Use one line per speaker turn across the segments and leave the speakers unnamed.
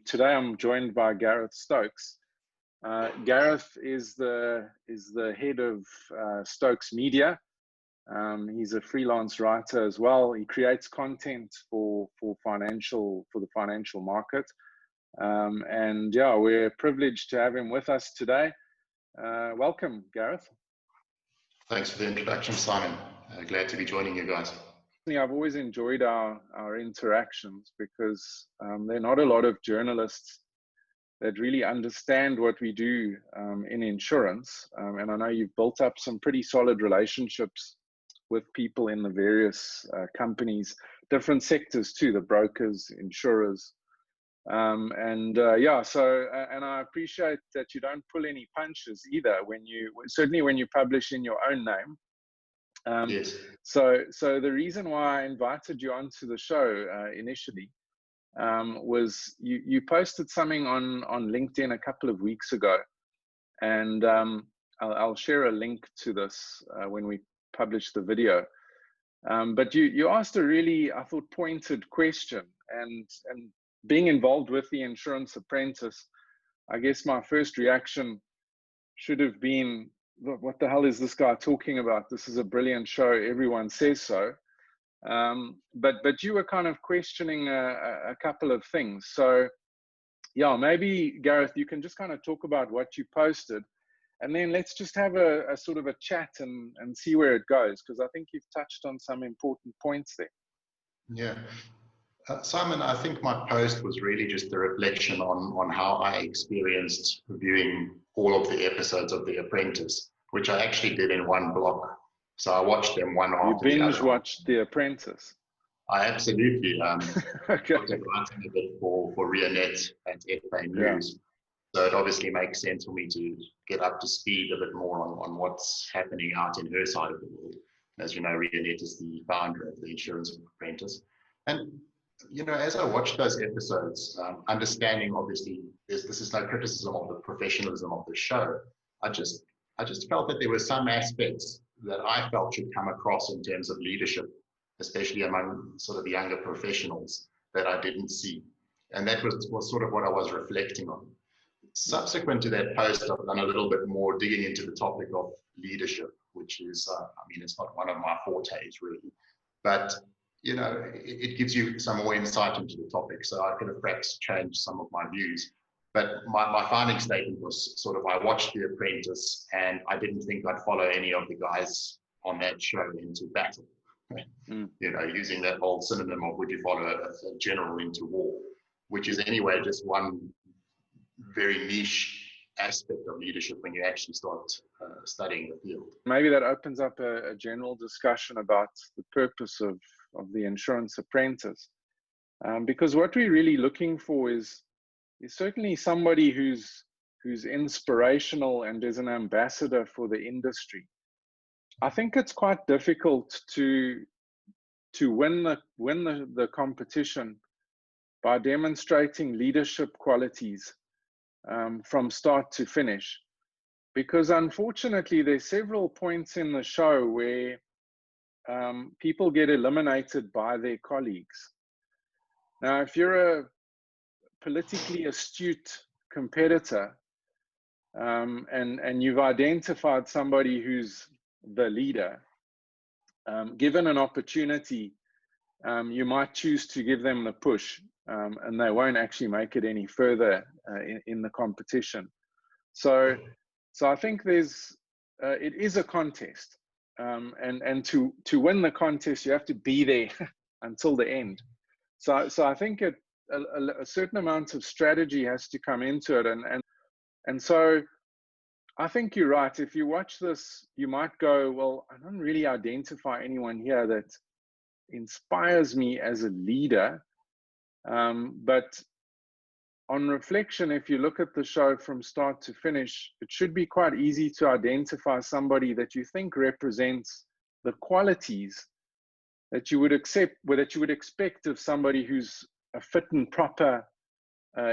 Today I'm joined by Gareth Stokes. Gareth is the head of Stokes Media. He's a freelance writer as well. He creates content for the financial market. And yeah, we're privileged to have him with us today. Welcome, Gareth.
Thanks for the introduction, Simon. Glad to be joining you guys.
I've always enjoyed our interactions because there are not a lot of journalists that really understand what we do in insurance. And I know you've built up some pretty solid relationships with people in the various companies, different sectors too, the brokers, insurers. And I appreciate that you don't pull any punches either certainly when you publish in your own name.
Yes.
So the reason why I invited you onto the show initially was you posted something on LinkedIn a couple of weeks ago, and I'll share a link to this when we publish the video. But you asked a really, I thought, pointed question, and being involved with the Insurance Apprentice, I guess my first reaction should have been, what the hell is this guy talking about? This is a brilliant show. Everyone says so. But you were kind of questioning a couple of things. So yeah, maybe Gareth, you can just kind of talk about what you posted, and then let's just have a sort of a chat and see where it goes, because I think you've touched on some important points there.
Yeah. Simon, I think my post was really just a reflection on how I experienced viewing all of the episodes of The Apprentice, which I actually did in one block. So I watched them one after the other.
You binge watched The Apprentice?
I absolutely.
Okay.
I was writing a bit for Rionet at FA News. Yeah. So it obviously makes sense for me to get up to speed a bit more on what's happening out in her side of the world. As you know, Rionet is the founder of the Insurance Apprentice. And you know, as I watched those episodes, understanding obviously this is no criticism of the professionalism of the show. I just felt that there were some aspects that I felt should come across in terms of leadership, especially among sort of younger professionals, that I didn't see. And that was sort of what I was reflecting on. Subsequent to that post, I've done a little bit more digging into the topic of leadership, which is, it's not one of my fortes really, but you know, it gives you some more insight into the topic. So I could have perhaps changed some of my views. But my final statement was sort of, I watched The Apprentice and I didn't think I'd follow any of the guys on that show into battle. You know, using that old synonym of would you follow a general into war, which is anyway just one very niche aspect of leadership when you actually start studying the field.
Maybe that opens up a general discussion about the purpose of the Insurance Apprentice, because what we're really looking for is certainly somebody who's inspirational and is an ambassador for the industry. I think it's quite difficult to win the competition by demonstrating leadership qualities from start to finish, because unfortunately there's several points in the show where people get eliminated by their colleagues. Now, if you're a politically astute competitor and you've identified somebody who's the leader, given an opportunity, you might choose to give them the push, and they won't actually make it any further in the competition. So I think it is a contest. And to win the contest, you have to be there until the end. So I think a certain amount of strategy has to come into it. And so I think you're right. If you watch this, you might go, well, I don't really identify anyone here that inspires me as a leader. But on reflection, if you look at the show from start to finish, it should be quite easy to identify somebody that you think represents the qualities that you would expect of somebody who's a fit and proper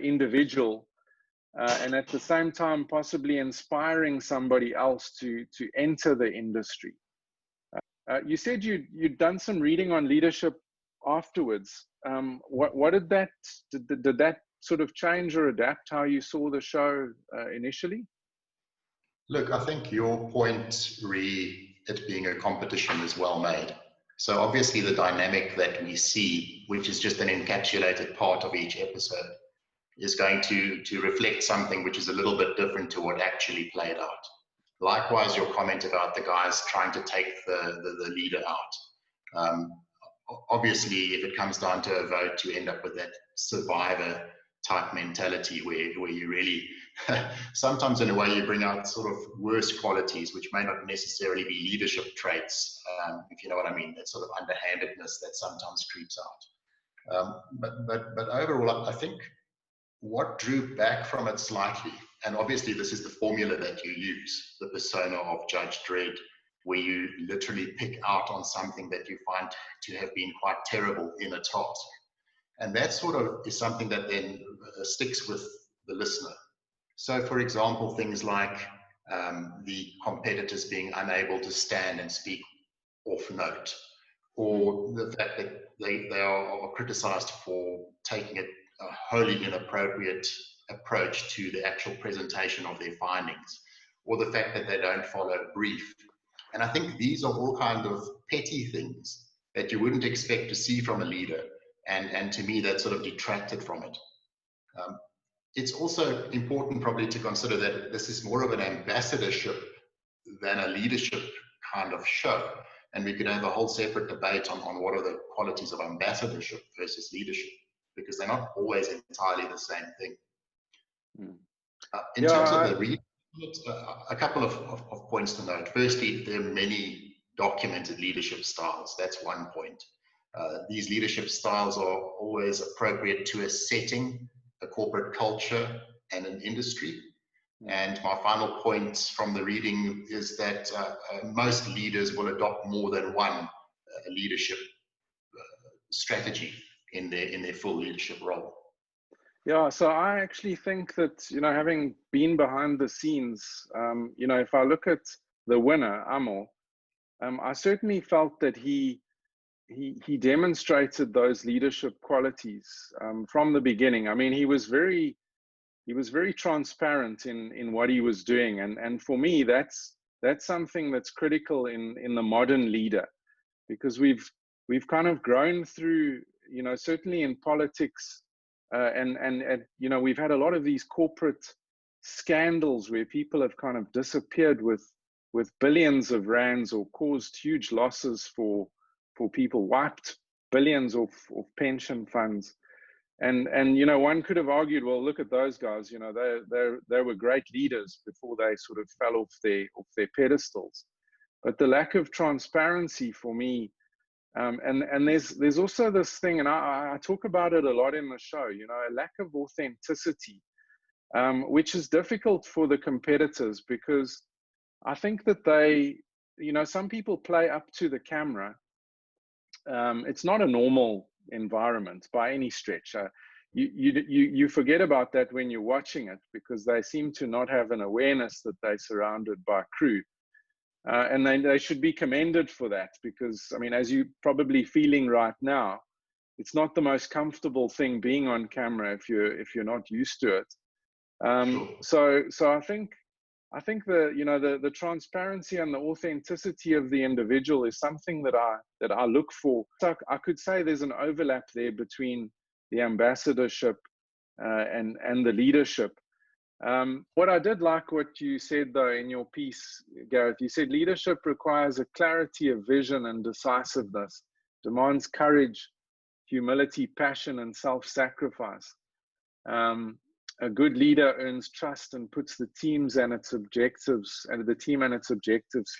individual, and at the same time possibly inspiring somebody else to enter the industry. You said you'd done some reading on leadership afterwards. What did that sort of change or adapt how you saw the show initially?
Look, I think your point, it being a competition, is well made. So obviously the dynamic that we see, which is just an encapsulated part of each episode, is going to reflect something which is a little bit different to what actually played out. Likewise, your comment about the guys trying to take the leader out. Obviously, if it comes down to a vote, you end up with that survivor type mentality where you really, sometimes in a way, you bring out sort of worse qualities, which may not necessarily be leadership traits, if you know what I mean, that sort of underhandedness that sometimes creeps out. But overall, I think what drew back from it slightly, and obviously this is the formula that you use, the persona of Judge Dredd, where you literally pick out on something that you find to have been quite terrible in a task. And that sort of is something that then sticks with the listener. So for example, things like the competitors being unable to stand and speak off note, or the fact that they are criticized for taking a wholly inappropriate approach to the actual presentation of their findings, or the fact that they don't follow a brief. And I think these are all kind of petty things that you wouldn't expect to see from a leader. And to me, that sort of detracted from it. It's also important probably to consider that this is more of an ambassadorship than a leadership kind of show. And we could have a whole separate debate on what are the qualities of ambassadorship versus leadership, because they're not always entirely the same thing. In terms of the read, a couple of points to note. Firstly, there are many documented leadership styles. That's one point. These leadership styles are always appropriate to a setting, a corporate culture, and an industry. And my final point from the reading is that most leaders will adopt more than one leadership strategy in their full leadership role.
Yeah, so I actually think that, you know, having been behind the scenes, you know, if I look at the winner, Amor, I certainly felt that he demonstrated those leadership qualities from the beginning. I mean, he was very transparent in what he was doing, and for me, that's something that's critical in the modern leader, because we've kind of grown through, you know, certainly in politics, and you know, we've had a lot of these corporate scandals where people have kind of disappeared with billions of rands, or caused huge losses for people, wiped billions of pension funds. And you know, one could have argued, well, look at those guys, you know, they were great leaders before they sort of fell off their pedestals. But the lack of transparency for me, and there's also this thing, and I talk about it a lot in the show, you know, a lack of authenticity, which is difficult for the competitors, because I think that they, you know, some people play up to the camera. It's not a normal environment by any stretch. You forget about that when you're watching it, because they seem to not have an awareness that they're surrounded by crew. And they should be commended for that, because, I mean, as you're probably feeling right now, it's not the most comfortable thing being on camera if you're not used to it. So I think the transparency and the authenticity of the individual is something that I look for. So I could say there's an overlap there between the ambassadorship and the leadership. What I did like what you said, though, in your piece, Gareth, you said leadership requires a clarity of vision and decisiveness, demands courage, humility, passion, and self-sacrifice. A good leader earns trust and puts the team and its objectives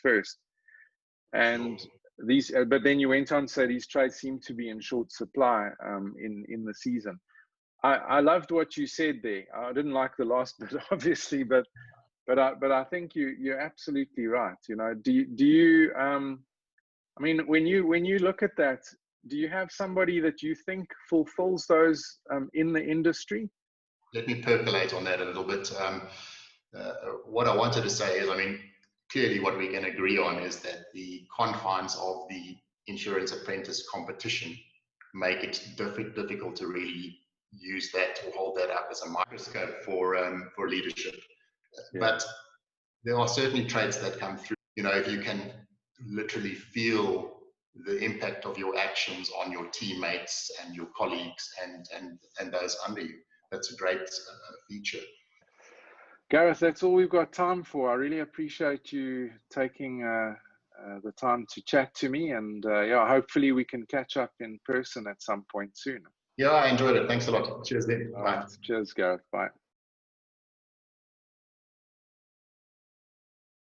first. And these, but then you went on to say these traits seem to be in short supply in the season. I loved what you said there. I didn't like the last bit, obviously, but I think you're absolutely right. You know, do you I mean, when you look at that, do you have somebody that you think fulfills those in the industry?
Let me percolate on that a little bit. What I wanted to say is, I mean, clearly what we can agree on is that the confines of the Insurance Apprentice competition make it difficult to really use that or hold that up as a microscope for leadership.
Yeah.
But there are certainly traits that come through. If you can literally feel the impact of your actions on your teammates and your colleagues and those under you, that's a great feature.
Gareth, that's all we've got time for. I really appreciate you taking the time to chat to me, and yeah, hopefully we can catch up in person at some point soon.
Yeah, I enjoyed it. Thanks a lot. Cheers then. Bye.
Cheers, Gareth. Bye.